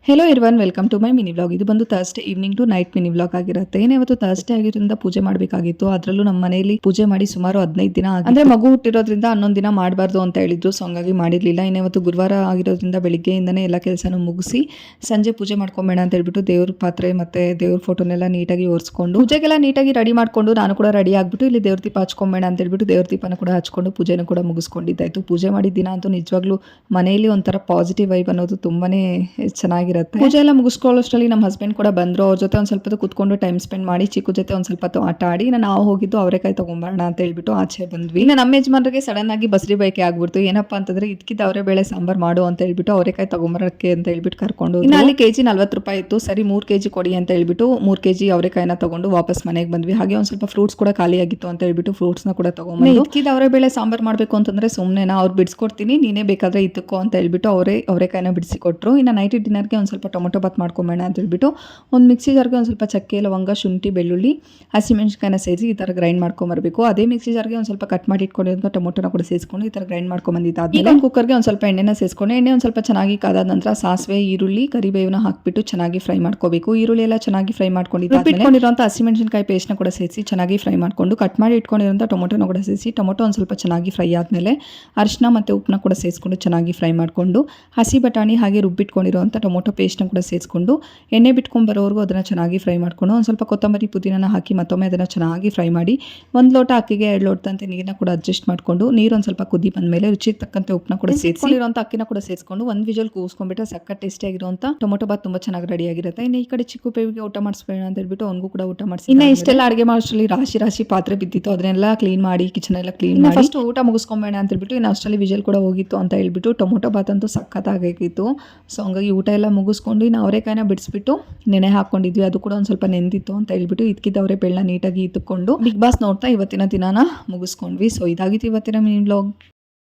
Hello everyone, welcome to my mini vlog. ಇದು ಬಂದು Thursday evening to night mini vlog ಆಗಿರುತ್ತೆ. ಇವತ್ತು Thursday ಆಗಿರೋದ್ರಿಂದ ಪೂಜೆ ಮಾಡಬೇಕಾಗಿತ್ತು. ಅದರಲ್ಲೂ ನಮ್ಮ ಮನೆಯಲ್ಲಿ ಪೂಜೆ ಮಾಡಿ ಸುಮಾರು 15 ದಿನ ಅಂದ್ರೆ ಮಗು ಹುಟ್ಟಿರೋದ್ರಿಂದ 11 ದಿನ ಮಾಡಬಾರ್ದು ಅಂತ ಹೇಳಿದ್ರು. ಸೊ ಹಂಗಾಗಿ ಮಾಡಿರ್ಲಿಲ್ಲ. ಇವತ್ತು ಗುರುವಾರ ಆಗಿರೋದ್ರಿಂದ ಬೆಳಿಗ್ಗೆಯಿಂದನೇ ಎಲ್ಲ ಕೆಲಸನೂ ಮುಗಿಸಿ ಸಂಜೆ ಪೂಜೆ ಮಾಡ್ಕೊಂಬೇಡ ಅಂತ ಹೇಳ್ಬಿಟ್ಟು ದೇವ್ರ ಪಾತ್ರೆ ಮತ್ತೆ ದೇವ್ರ ಫೋಟೋನೆಲ್ಲ ನೀಟಾಗಿ ಒರೆಸ್ಕೊಂಡು ಪೂಜೆಗೆಲ್ಲ ನೀಟಾಗಿ ರೆಡಿ ಮಾಡ್ಕೊಂಡು ನಾನು ಕೂಡ ರೆಡಿ ಆಗ್ಬಿಟ್ಟು ಇಲ್ಲಿ ದೇವ್ರ ದೀಪ ಹಚ್ಕೊಂಬೇಡ ಅಂತ ಹೇಳ್ಬಿಟ್ಟು ದೇವ್ರ ದೀಪನ ಕೂಡ ಹಚ್ಕೊಂಡು ಪೂಜೆನೂ ಕೂಡ ಮುಗಿಸ್ಕೊಂಡಿದ್ದಾಯ್ತು. ಪೂಜೆ ಮಾಡಿದ ದಿನ ಅಂತೂ ನಿಜವಾಗ್ಲೂ ಮನೆಯಲ್ಲಿ ಒಂಥರ ಪಾಸಿಟಿವ್ ವೈಬ್ ಅನ್ನೋದು ತುಂಬಾನೇ ಚೆನ್ನಾಗಿ ಪೂಜೆ ಎಲ್ಲ ಮುಗಿಸ್ಕೊಳ್ಳೋಷ್ಟರಲ್ಲಿ ನಮ್ಮ ಹಸ್ಬೆಂಡ್ ಕೂಡ ಬಂದ್ರು. ಅವ್ರ ಜೊತೆ ಒಂದ್ ಸ್ವಲ್ಪ ಕುತ್ಕೊಂಡು ಟೈಮ್ ಸ್ಪೆಂಡ್ ಮಾಡಿ ಚಿಕ್ಕು ಜೊತೆ ಒಂದ್ ಸ್ವಲ್ಪ ಆಟ ಆಡಿ ನಾವು ಹೋಗಿದ್ದು ಅವರೆಕಾಯಿ ತಗೊಂಬರೋಣ ಅಂತ ಹೇಳ್ಬಿಟ್ಟು ಆಚೆ ಬಂದ್ವಿ. ಇನ್ನು ನಮ್ಮ ಯಜಮಾನ್ರಿಗೆ ಸಡನ್ ಆಗಿ ಬಸ್ರಿ ಬೈಕೆ ಆಗ್ಬಿಡ್ತು. ಏನಪ್ಪಾ ಅಂತಂದ್ರೆ ಇದಕ್ಕಿದ್ದ ಅವರೇ ಬೇಳೆ ಸಾಂಬಾರ್ ಮಾಡು ಅಂತ ಹೇಳ್ಬಿಟ್ಟು ಅವರೆಕಾಯಿ ತಗೊಂಬರಕ್ಕೆ ಅಂತ ಹೇಳ್ಬಿಟ್ಟು ಕರ್ಕೊಂಡು ಇನ್ನು ಅಲ್ಲಿ ಕೆಜಿ 40 ರೂಪಾಯಿ ಇತ್ತು. ಸರಿ 3 kg ಕೊಡಿ ಅಂತ ಹೇಳ್ಬಿಟ್ಟು 3 kg ಅವರೆಕಾಯಿನ ತಗೊಂಡು ವಾಪಸ್ ಮನೆಗೆ ಬಂದ್ವಿ. ಹಾಗೆ ಒಂದ್ ಸ್ವಲ್ಪ ಫ್ರೂಟ್ಸ್ ಕೂಡ ಖಾಲಿ ಆಗಿತ್ತು ಅಂತ ಹೇಳ್ಬಿಟ್ಟು ಫ್ರೂಟ್ಸ್ ನ ಕೂಡ ತಗೊಂಡ್ಬಂದು ಇದಕ್ಕಿದ್ದ ಅವರೇ ಬೇಳೆ ಸಾಂಬಾರ್ ಮಾಡ್ಬೇಕು ಅಂತಂದ್ರೆ ಸುಮ್ಮನೆ ಅವ್ರು ಬಿಡಿಸ್ಕೊಡ್ತೀನಿ, ನೀನೇ ಬೇಕಾದ್ರೆ ಇತ್ತಕ್ಕೋ ಅಂತ ಹೇಳ್ಬಿಟ್ಟು ಅವರೆಕಾಯಿನ ಬಿಡಿಸಿ ಕೊಟ್ಟರು. ಇನ್ನು ನೈಟ್ ಡಿನ್ನರ್ಗೆ ಒಂದ್ ಸ್ವಲ್ಪ ಟೊಮೊಟೊ ಬಾತ್ ಮಾಡ್ಕೊಂಬೇಡ ಅಂತ ಹೇಳ್ಬಿಟ್ಟು ಒಂದು ಮಿಕ್ಸಿ ಜಾರ್ಗೆ ಒಂದು ಸ್ವಲ್ಪ ಚಕ್ಕೆ, ಲವಂಗ, ಶುಂಠಿ, ಬೆಳ್ಳುಳ್ಳಿ, ಹಸಿಮೆಣಸಿನಕಾಯಿನ ಸೇರಿಸಿ ಈ ಥರ ಗ್ರೈಂಡ್ ಮಾಡ್ಕೊಂಬರ್ಬೇಕು. ಅದೇ ಮಿಕ್ಸಿ ಜಾರ್ಗೆ ಒಂದು ಸ್ವಲ್ಪ ಕಟ್ ಮಾಡಿ ಇಟ್ಕೊಂಡಿರೋ ಟೊಮೊಟೊನ ಕೂಡ ಸೇರಿಸ್ಕೊಂಡು ಈ ಥರ ಗ್ರೈಂಡ್ ಮಾಡ್ಕೊಂಬಂದಿದ್ದಾದ್ಮೇಲೆ ಒಂದು ಕುಕ್ಕರ್ಗೆ ಒಂದು ಸ್ವಲ್ಪ ಎಣ್ಣೆನ ಸೇರಿಸ್ಕೊಂಡು ಎಣ್ಣೆ ಒಂದು ಸ್ವಲ್ಪ ಚೆನ್ನಾಗಿ ಕಾದಾದ ನಂತರ ಸಾಸಿವೆ, ಈರುಳ್ಳಿ, ಕರಿಬೇವನ್ನ ಹಾಕ್ಬಿಟ್ಟು ಚೆನ್ನಾಗಿ ಫ್ರೈ ಮಾಡ್ಕೋಬೇಕು. ಈರುಳ್ಳಿ ಎಲ್ಲ ಚೆನ್ನಾಗಿ ಫ್ರೈ ಮಾಡ್ಕೊಂಡಿರುವಂಥ ಹಸಿಮೆಣಸಿನಕಾಯಿ ಪೇಸ್ಟ್ನ ಕೂಡ ಸೇರಿಸಿ ಚೆನ್ನಾಗಿ ಫ್ರೈ ಮಾಡಿಕೊಂಡು ಕಟ್ ಮಾಡಿ ಇಟ್ಕೊಂಡಿರೋಂಥ ಟೊಮೊಟೊನ ಕೂಡ ಸೇರಿಸಿ ಟೊಮೊಟೊ ಒಂದು ಸ್ವಲ್ಪ ಚೆನ್ನಾಗಿ ಫ್ರೈ ಆದಮೇಲೆ ಅರಿಶಿನ ಮತ್ತು ಉಪ್ಪನ್ನ ಕೂಡ ಸೇರಿಸ್ಕೊಂಡು ಚೆನ್ನಾಗಿ ಫ್ರೈ ಮಾಡಿಕೊಂಡು ಹಸಿ ಬಟಾಣಿ ಹಾಗೆ ರುಬ್ಬಿಟ್ಕೊಂಡಿರುವಂಥ ಟೊಮೊಟೊ ಪೇಸ್ಟ್ನ ಕೂಡ ಸೇರಿಸ್ಕೊಂಡು ಎಣ್ಣೆ ಬಿಟ್ಕೊಂಡು ಬರೋವರೆಗೂ ಅದನ್ನು ಚೆನ್ನಾಗಿ ಫ್ರೈ ಮಾಡ್ಕೊಂಡು ಒಂದು ಸ್ವಲ್ಪ ಕೊತ್ತಂಬರಿ ಪುದೀನ ಹಾಕಿ ಮತ್ತೊಮ್ಮೆ ಅದನ್ನು ಚೆನ್ನಾಗಿ ಫ್ರೈ ಮಾಡಿ 1 ಲೋಟ ಅಕ್ಕಿಗೆ 2 ಲೋಟದಂತೆ ನೀರನ್ನ ಕೂಡ ಅಡ್ಜಸ್ಟ್ ಮಾಡಿಕೊಂಡು ನೀರು ಒಂದು ಸ್ವಲ್ಪ ಕುದಿ ಬಂದಮೇಲೆ ರುಚಿಗೆ ತಕ್ಕಂತೆ ಉಪ್ಪನ್ನ ಕೂಡ ಸೇರಿಸಿರುವಂಥ ಅಕ್ಕಿನ ಕೂಡ ಸೇರಿಸ್ಕೊಂಡು 1 ವಿಜಲ್ ಕೂಗಿಸ್ಕೊಂಡ್ಬಿಟ್ಟು ಸಕ್ಕ ಟೇಸ್ಟಿ ಆಗಿರುವಂಥ ಟೊಮೊಟೊ ಬಾತ್ ತುಂಬ ಚೆನ್ನಾಗಿ ರೆಡಿ ಆಗಿರುತ್ತೆ. ಇನ್ನು ಈ ಕಡೆ ಚಿಕ್ಕು ಬೇವಿಗೆ ಊಟ ಮಾಡಿಸ್ಬೇಡ ಅಂತ ಹೇಳ್ಬಿಟ್ಟು ಅವ್ನಿಗೂ ಕೂಡ ಊಟ ಮಾಡಿಸಿ ಇನ್ನು ಇಷ್ಟೆಲ್ಲ ಅಡುಗೆ ಮಾಡೋಷ್ಟರಲ್ಲಿ ರಾಶಿ ಪಾತ್ರೆ ಬಿದ್ದಿತ್ತು. ಅದನ್ನೆಲ್ಲ ಕ್ಲೀನ್ ಮಾಡಿ ಕಿಚನ್ ಎಲ್ಲ ಕ್ಲೀನ್ ಮಾಡಿ ಫಸ್ಟ್ ಊಟ ಮುಗಿಸ್ಕೊಂಬೇಡ ಅಂತ ಹೇಳ್ಬಿಟ್ಟು ಇನ್ನು ಅಷ್ಟರಲ್ಲಿ ವಿಜಲ್ ಕೂಡ ಹೋಗಿತ್ತು ಅಂತ ಹೇಳ್ಬಿಟ್ಟು ಟೊಮೊಟೊ ಬಾತ್ ಅಂತೂ ಸಖತ್ತಾಗಿತ್ತು. ಸೊ ಹಂಗಾಗಿ ಊಟ ಎಲ್ಲ ಮುಗಿಸ್ಕೊಂಡು ಇನ್ನು ಅವರೆಕಾಯಿನ ಬಿಡಿಸ್ಬಿಟ್ಟು ನೆನೆ ಹಾಕೊಂಡಿದ್ವಿ. ಅದು ಕೂಡ ಒಂದು ಸ್ವಲ್ಪ ನೆಂದಿತ್ತು ಅಂತ ಹೇಳ್ಬಿಟ್ಟು ಇದಕ್ಕಿದ್ದವರೇ ಬೆಳ್ಳ ನೀಟಾಗಿ ಇತ್ತುಕೊಂಡು ಬಿಗ್ ಬಾಸ್ ನೋಡ್ತಾ ಇವತ್ತಿನ ದಿನಾನ ಮುಗಿಸ್ಕೊಂಡ್ವಿ. ಸೊ ಇದಾಗಿತ್ತು ಇವತ್ತಿನ ಮಿನಿ ವ್ಲಾಗ್.